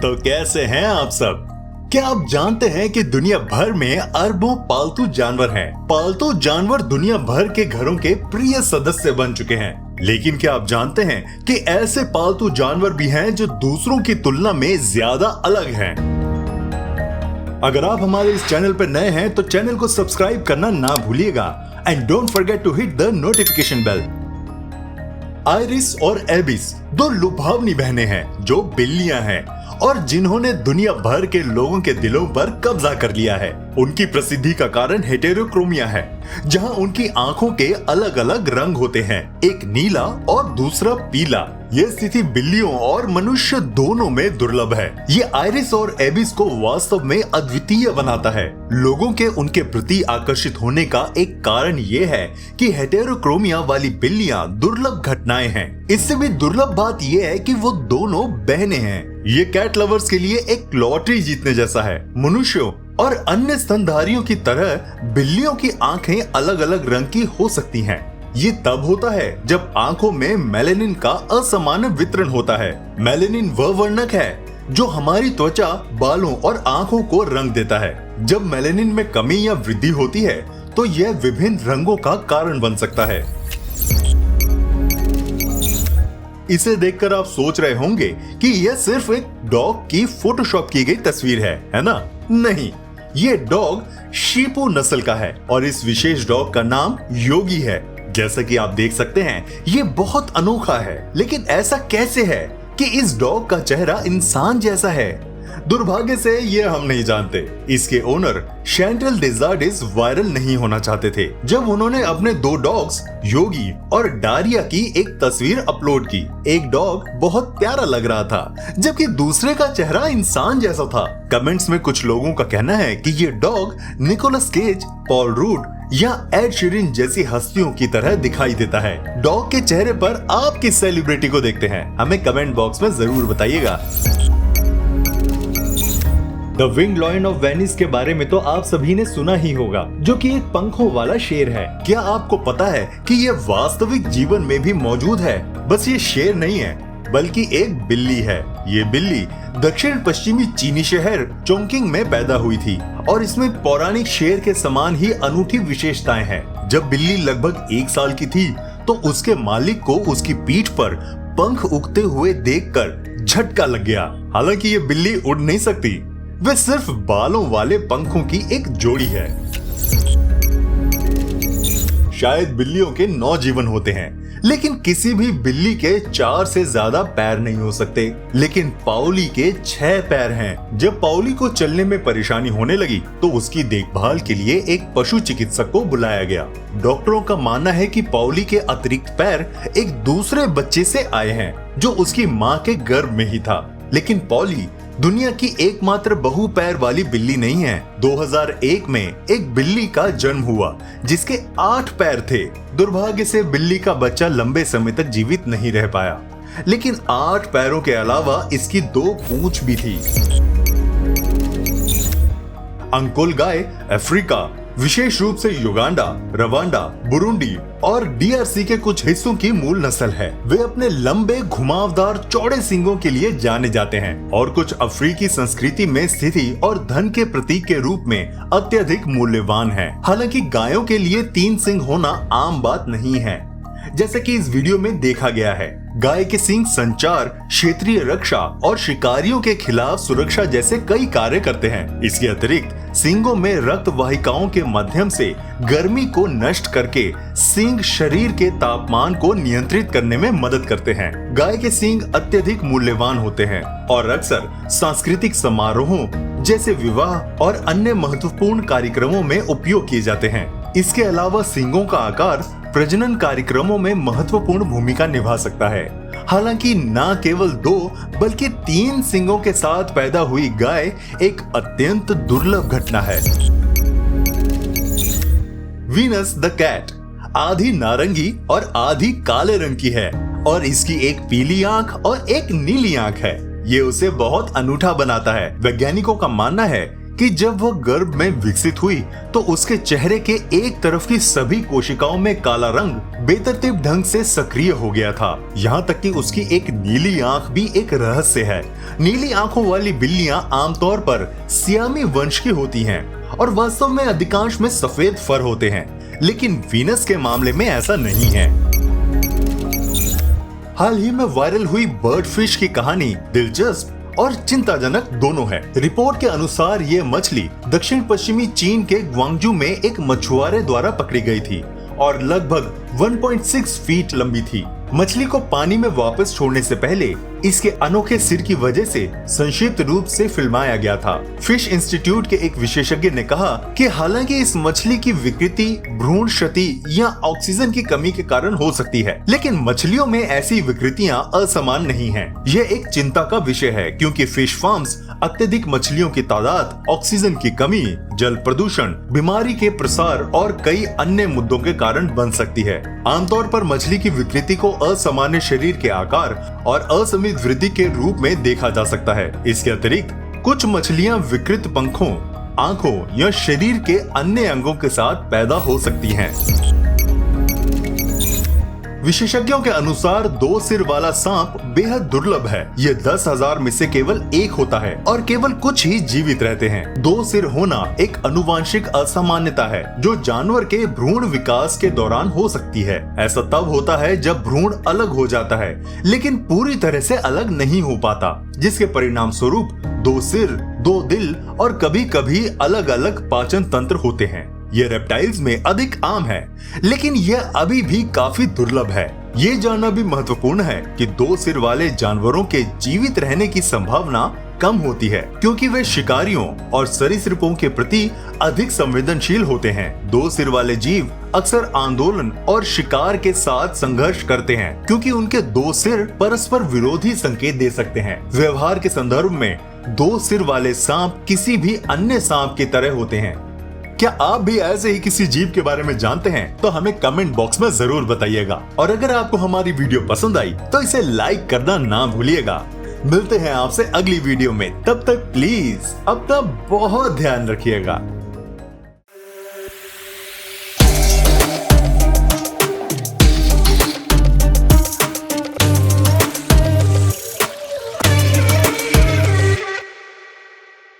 तो कैसे हैं आप सब? क्या आप जानते हैं कि दुनिया भर में अरबों पालतू जानवर हैं? पालतू जानवर दुनिया भर के घरों के प्रिय सदस्य बन चुके हैं। लेकिन क्या आप जानते हैं कि ऐसे पालतू जानवर भी हैं जो दूसरों की तुलना में ज्यादा अलग हैं? अगर आप हमारे इस चैनल पर नए हैं तो चैनल को सब्सक्राइब करना ना भूलिएगा and don't forget to hit the notification bell. Iris और एबिस दो लुभावनी बहनें हैं जो बिल्लियां हैं और जिन्होंने दुनिया भर के लोगों के दिलों पर कब्जा कर लिया है। उनकी प्रसिद्धि का कारण हेटेरोक्रोमिया है, जहां उनकी आंखों के अलग अलग रंग होते हैं, एक नीला और दूसरा पीला। यह स्थिति बिल्लियों और मनुष्य दोनों में दुर्लभ है। ये आयरिस और एबिस को वास्तव में अद्वितीय बनाता है। लोगों के उनके प्रति आकर्षित होने का एक कारण ये है कि हेटेरोक्रोमिया वाली बिल्लियां दुर्लभ घटनाएं हैं। इससे भी दुर्लभ बात यह है कि वो दोनों बहनें हैं। ये कैट लवर्स के लिए एक लॉटरी जीतने जैसा है। मनुष्यों और अन्य स्तनधारियों की तरह बिल्लियों की आंखें अलग अलग रंग की हो सकती हैं। ये तब होता है जब आंखों में मेलेनिन का असमान वितरण होता है। मेलेनिन वह वर्णक है जो हमारी त्वचा, बालों और आंखों को रंग देता है। जब मेलेनिन में कमी या वृद्धि होती है तो यह विभिन्न रंगों का कारण बन सकता है। इसे देखकर आप सोच रहे होंगे कि यह सिर्फ एक डॉग की फोटोशॉप की गई तस्वीर है ना? नहीं, ये डॉग शीपू नस्ल का है और इस विशेष डॉग का नाम योगी है। जैसा कि आप देख सकते हैं, ये बहुत अनोखा है। लेकिन ऐसा कैसे है कि इस डॉग का चेहरा इंसान जैसा है? दुर्भाग्य से ये हम नहीं जानते। इसके ओनर शैंटेल डेज़ार्टिस वायरल नहीं होना चाहते थे जब उन्होंने अपने दो डॉग्स योगी और डारिया की एक तस्वीर अपलोड की। एक डॉग बहुत प्यारा लग रहा था जबकि दूसरे का चेहरा इंसान जैसा था। कमेंट्स में कुछ लोगों का कहना है कि ये dog Nicolas Cage, Paul Rudd या एड शीरन जैसी हस्तियों की तरह दिखाई देता है। डॉग के चेहरे पर आप किस सेलिब्रिटी को देखते हैं? हमें कमेंट बॉक्स में जरूर बताइएगा। The winged lion of Venice के बारे में तो आप सभी ने सुना ही होगा, जो कि एक पंखों वाला शेर है। क्या आपको पता है कि यह वास्तविक जीवन में भी मौजूद है? बस ये शेर नहीं है बल्कि एक बिल्ली है। ये बिल्ली दक्षिण पश्चिमी चीनी शहर चोंगकिंग में पैदा हुई थी और इसमें पौराणिक शेर के समान ही अनूठी विशेषताएं हैं। जब बिल्ली लगभग 1 साल की थी तो उसके मालिक को उसकी पीठ पर पंख उगते हुए देखकर झटका लग गया। हालांकि ये बिल्ली उड़ नहीं सकती, वे सिर्फ बालों वाले पंखों की एक जोड़ी है। शायद बिल्लियों के 9 जीवन होते हैं, लेकिन किसी भी बिल्ली के 4 से ज्यादा पैर नहीं हो सकते। लेकिन पाउली के 6 पैर हैं। जब पाउली को चलने में परेशानी होने लगी तो उसकी देखभाल के लिए एक पशु चिकित्सक को बुलाया गया। डॉक्टरों का मानना है कि पाउली के अतिरिक्त पैर एक दूसरे बच्चे से आए हैं जो उसकी माँ के गर्भ में ही था। लेकिन पॉली दुनिया की एकमात्र बहु पैर वाली बिल्ली नहीं है। 2001 में एक बिल्ली का जन्म हुआ जिसके 8 पैर थे। दुर्भाग्य से बिल्ली का बच्चा लंबे समय तक जीवित नहीं रह पाया, लेकिन 8 पैरों के अलावा इसकी 2 पूंछ भी थी। अंकोल गाय अफ्रीका, विशेष रूप से युगांडा, रवांडा, बुरुंडी और डीआरसी के कुछ हिस्सों की मूल नस्ल है। वे अपने लंबे, घुमावदार, चौड़े सींगों के लिए जाने जाते हैं और कुछ अफ्रीकी संस्कृति में स्थिति और धन के प्रतीक के रूप में अत्यधिक मूल्यवान है। हालांकि गायों के लिए 3 सींग होना आम बात नहीं है, जैसा कि इस वीडियो में देखा गया है। गाय के सींग संचार, क्षेत्रीय रक्षा और शिकारियों के खिलाफ सुरक्षा जैसे कई कार्य करते हैं। इसके अतिरिक्त सींगों में रक्त वाहिकाओं के माध्यम से गर्मी को नष्ट करके सींग शरीर के तापमान को नियंत्रित करने में मदद करते हैं। गाय के सींग अत्यधिक मूल्यवान होते हैं और अक्सर सांस्कृतिक समारोहों जैसे विवाह और अन्य महत्वपूर्ण कार्यक्रमों में उपयोग किए जाते हैं। इसके अलावा सींगों का आकार प्रजनन कार्यक्रमों में महत्वपूर्ण भूमिका निभा सकता है। हालांकि न केवल 2 बल्कि 3 सींगों के साथ पैदा हुई गाय एक अत्यंत दुर्लभ घटना है। वीनस द कैट आधी नारंगी और आधी काले रंग की है और इसकी एक पीली आंख और एक नीली आंख है। ये उसे बहुत अनूठा बनाता है। वैज्ञानिकों का मानना है कि जब वह गर्भ में विकसित हुई तो उसके चेहरे के एक तरफ की सभी कोशिकाओं में काला रंग बेतरतीब ढंग से सक्रिय हो गया था। यहाँ तक कि उसकी एक नीली आंख भी एक रहस्य है। नीली आंखों वाली बिल्लियां आमतौर पर सियामी वंश की होती हैं और वास्तव में अधिकांश में सफेद फर होते हैं, लेकिन वीनस के मामले में ऐसा नहीं है। हाल ही में वायरल हुई बर्ड फिश की कहानी दिलचस्प और चिंताजनक दोनों है। रिपोर्ट के अनुसार ये मछली दक्षिण पश्चिमी चीन के ग्वांगजू में एक मछुआरे द्वारा पकड़ी गई थी और लगभग 1.6 फीट लंबी थी। मछली को पानी में वापस छोड़ने से पहले इसके अनोखे सिर की वजह से संक्षिप्त रूप से फिल्माया गया था। फिश इंस्टीट्यूट के एक विशेषज्ञ ने कहा कि हालांकि इस मछली की विकृति भ्रूण क्षति या ऑक्सीजन की कमी के कारण हो सकती है, लेकिन मछलियों में ऐसी विकृतियां असमान नहीं हैं। यह एक चिंता का विषय है क्योंकि फिश फार्म्स अत्यधिक मछलियों की तादाद, ऑक्सीजन की कमी, जल प्रदूषण, बीमारी के प्रसार और कई अन्य मुद्दों के कारण बन सकती है। आमतौर पर मछली की विकृति को असामान्य शरीर के आकार और असममित वृद्धि के रूप में देखा जा सकता है। इसके अतिरिक्त कुछ मछलियां विकृत पंखों, आंखों या शरीर के अन्य अंगों के साथ पैदा हो सकती हैं। विशेषज्ञों के अनुसार 2 सिर वाला सांप बेहद दुर्लभ है। ये 10,000 में से केवल एक होता है और केवल कुछ ही जीवित रहते हैं। 2 सिर होना एक अनुवांशिक असामान्यता है जो जानवर के भ्रूण विकास के दौरान हो सकती है। ऐसा तब होता है जब भ्रूण अलग हो जाता है लेकिन पूरी तरह से अलग नहीं हो पाता, जिसके परिणाम स्वरूप 2 सिर, 2 दिल और कभी कभी अलग अलग पाचन तंत्र होते हैं। ये रेप्टाइल्स में अधिक आम है, लेकिन यह अभी भी काफी दुर्लभ है। ये जानना भी महत्वपूर्ण है कि 2 सिर वाले जानवरों के जीवित रहने की संभावना कम होती है क्योंकि वे शिकारियों और सरीसृपों के प्रति अधिक संवेदनशील होते हैं। 2 सिर वाले जीव अक्सर आंदोलन और शिकार के साथ संघर्ष करते हैं क्योंकि उनके 2 सिर परस्पर विरोधी संकेत दे सकते हैं। व्यवहार के संदर्भ में 2 सिर वाले सांप किसी भी अन्य सांप की तरह होते हैं। क्या आप भी ऐसे ही किसी जीव के बारे में जानते हैं तो हमें कमेंट बॉक्स में जरूर बताइएगा। और अगर आपको हमारी वीडियो पसंद आई तो इसे लाइक करना ना भूलिएगा। मिलते हैं आपसे अगली वीडियो में, तब तक प्लीज अपना बहुत ध्यान रखिएगा।